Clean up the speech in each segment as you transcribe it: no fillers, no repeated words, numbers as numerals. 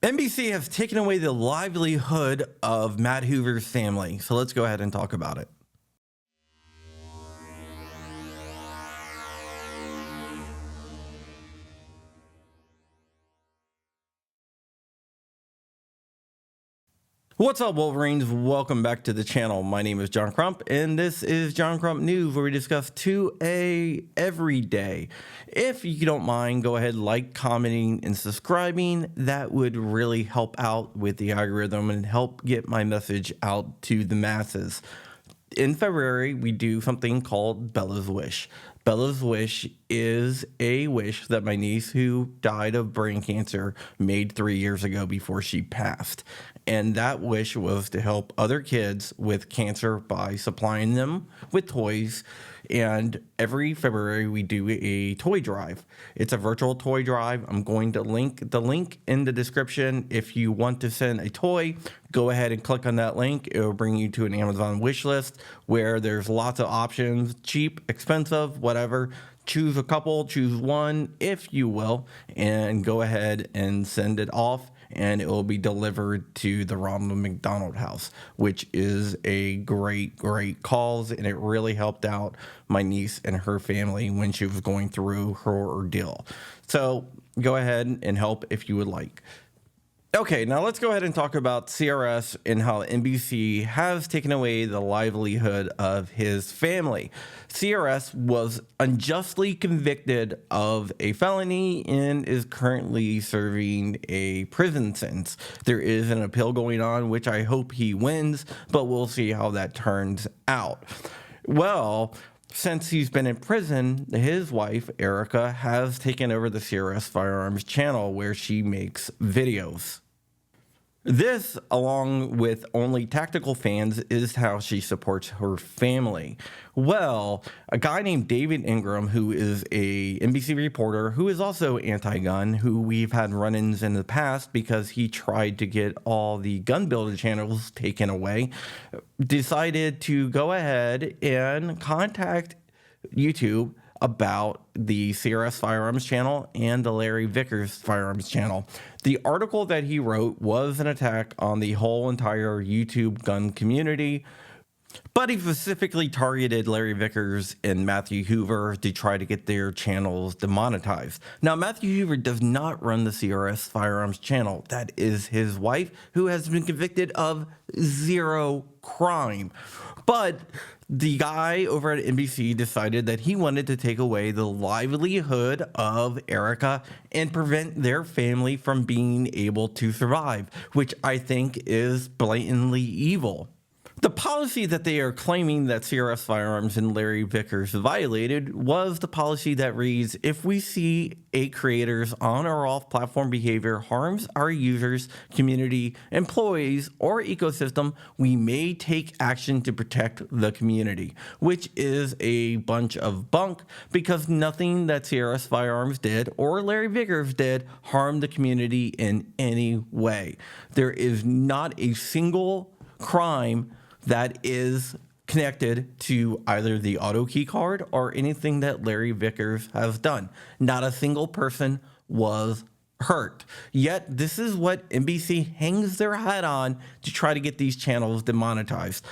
NBC has taken away the livelihood of Matt Hoover's family, so let's go ahead and talk about it. What's up, Wolverines? Welcome back to the channel. My name is John Crump, and this is John Crump News, where we discuss 2A every day. If you don't mind, go ahead, like, commenting, and subscribing. That would really help out with the algorithm and help get my message out to the masses. In February, we do something called Bella's Wish. Bella's Wish is a wish that my niece, who died of brain cancer, made 3 years ago before she passed. And that wish was to help other kids with cancer by supplying them with toys. And every February, we do a toy drive. It's a virtual toy drive. I'm going to link the link in the description. If you want to send a toy, go ahead and click on that link. It will bring you to an Amazon wish list where there's lots of options, cheap, expensive, whatever. Choose a couple, choose one, if you will, and go ahead and send it off. And it will be delivered to the Ronald McDonald House, which is a great cause, and it really helped out my niece and her family when she was going through her ordeal. So go ahead and help if you would like. Okay, now let's go ahead and talk about CRS and how NBC has taken away the livelihood of his family. CRS was unjustly convicted of a felony and is currently serving a prison sentence. There is an appeal going on, which I hope he wins, but we'll see how that turns out. Well, since he's been in prison, his wife, Erica, has taken over the CRS Firearms channel where she makes videos. This, along with only tactical fans, is how she supports her family. Well, a guy named David Ingram, who is a NBC reporter, who is also anti-gun, who we've had run-ins in the past because he tried to get all the gun builder channels taken away, decided to go ahead and contact YouTube about the CRS Firearms channel and the Larry Vickers Firearms channel. The article that he wrote was an attack on the whole entire YouTube gun community, but he specifically targeted Larry Vickers and Matthew Hoover to try to get their channels demonetized. Now, Matthew Hoover does not run the CRS Firearms channel. That is his wife, who has been convicted of zero crime. But the guy over at NBC decided that he wanted to take away the livelihood of Erica and prevent their family from being able to survive, which I think is blatantly evil. The policy that they are claiming that CRS Firearms and Larry Vickers violated was the policy that reads, if we see a creator's on or off platform behavior harms our users, community, employees, or ecosystem, we may take action to protect the community, which is a bunch of bunk because nothing that CRS Firearms did or Larry Vickers did harmed the community in any way. There is not a single crime that is connected to either the auto key card or anything that Larry Vickers has done. Not a single person was hurt. Yet this is what NBC hangs their hat on to try to get these channels demonetized.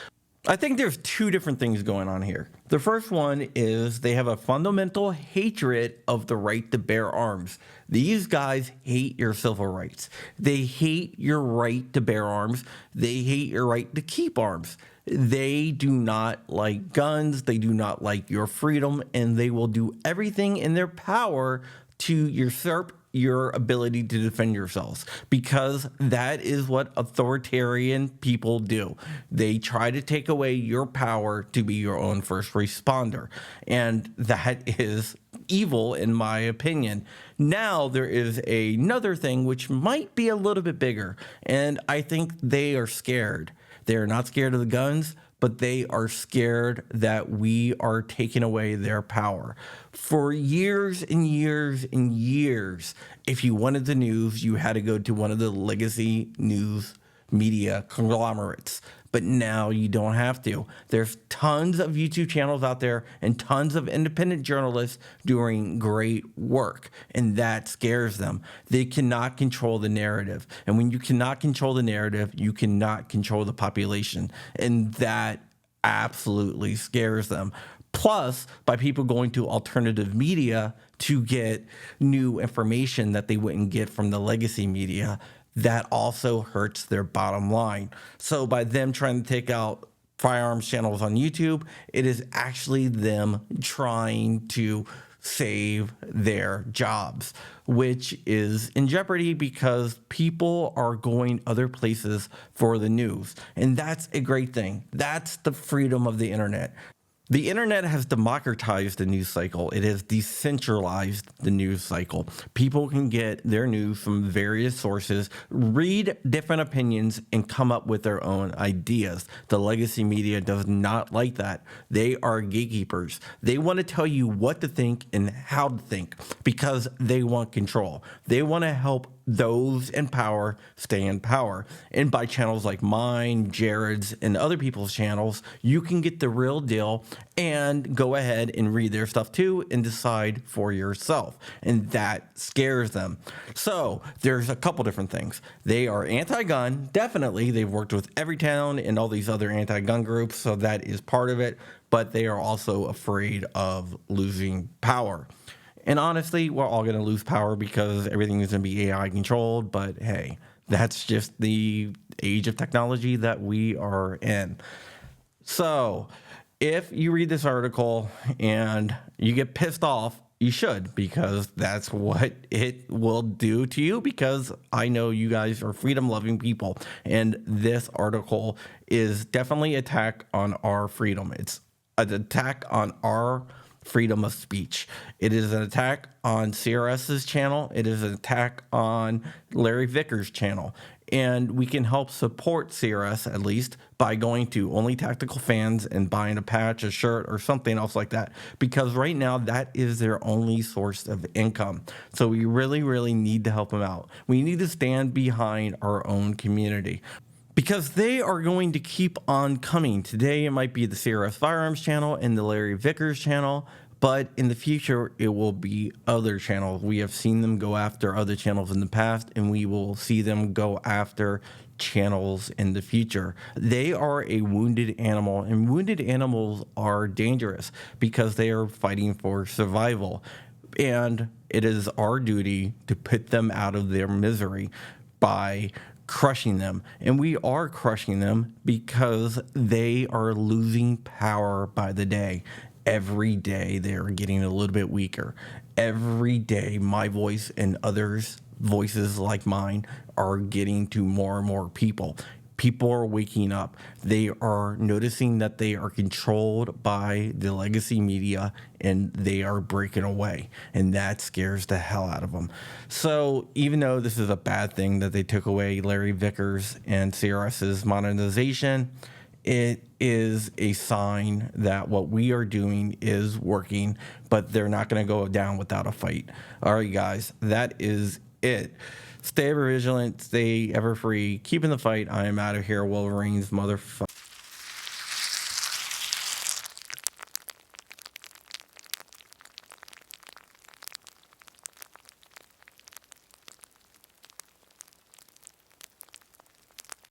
I think there's two different things going on here. The first one is they have a fundamental hatred of the right to bear arms. These guys hate your civil rights. They hate your right to bear arms. They hate your right to keep arms. They do not like guns. They do not like your freedom, and they will do everything in their power to usurp your ability to defend yourselves, because that is what authoritarian people do. They try to take away your power to be your own first responder, and that is evil in my opinion. Now there is another thing which might be a little bit bigger, and I think they are scared. They're not scared of the guns, but they are scared that we are taking away their power. For years and years and years, if you wanted the news, you had to go to one of the legacy news media conglomerates. But now you don't have to. There's tons of YouTube channels out there and tons of independent journalists doing great work, and that scares them. They cannot control the narrative. And when you cannot control the narrative, you cannot control the population. And that absolutely scares them. Plus, by people going to alternative media to get new information that they wouldn't get from the legacy media, that also hurts their bottom line. So by them trying to take out firearms channels on YouTube, it is actually them trying to save their jobs, which is in jeopardy because people are going other places for the news. And that's a great thing. That's the freedom of the internet. The internet has democratized the news cycle. It has decentralized the news cycle. People can get their news from various sources, read different opinions, and come up with their own ideas. The legacy media does not like that. They are gatekeepers. They want to tell you what to think and how to think because they want control. They want to help those in power stay in power. And by channels like mine, Jared's, and other people's channels, you can get the real deal and go ahead and read their stuff too and decide for yourself. And that scares them. So there's a couple different things. They are anti-gun, definitely. They've worked with Everytown and all these other anti-gun groups, so that is part of it. But they are also afraid of losing power. And honestly, we're all going to lose power because everything is going to be AI controlled. But hey, that's just the age of technology that we are in. So if you read this article and you get pissed off, you should, because that's what it will do to you, because I know you guys are freedom-loving people. And this article is definitely an attack on our freedom. It's an attack on our freedom of speech. It is an attack on CRS's channel. It is an attack on Larry Vickers' channel. And we can help support CRS at least by going to Only Tactical Fans and buying a patch, a shirt, or something else like that. Because right now, that is their only source of income. So we really, really need to help them out. We need to stand behind our own community, because they are going to keep on coming. Today, it might be the CRS Firearms channel and the Larry Vickers channel, but in the future, it will be other channels. We have seen them go after other channels in the past, and we will see them go after channels in the future. They are a wounded animal, and wounded animals are dangerous because they are fighting for survival. And it is our duty to put them out of their misery by crushing them. And we are crushing them because they are losing power by the day. Every day they're getting a little bit weaker. Every day my voice and others' voices like mine are getting to more and more people. People are waking up. They are noticing that they are controlled by the legacy media, and they are breaking away. And that scares the hell out of them. So even though this is a bad thing that they took away Larry Vickers and CRS's monetization, it is a sign that what we are doing is working, but they're not going to go down without a fight. All right, guys, that is it. Stay ever vigilant, stay ever free, keep in the fight. I am out of here, Wolverines, motherfucker.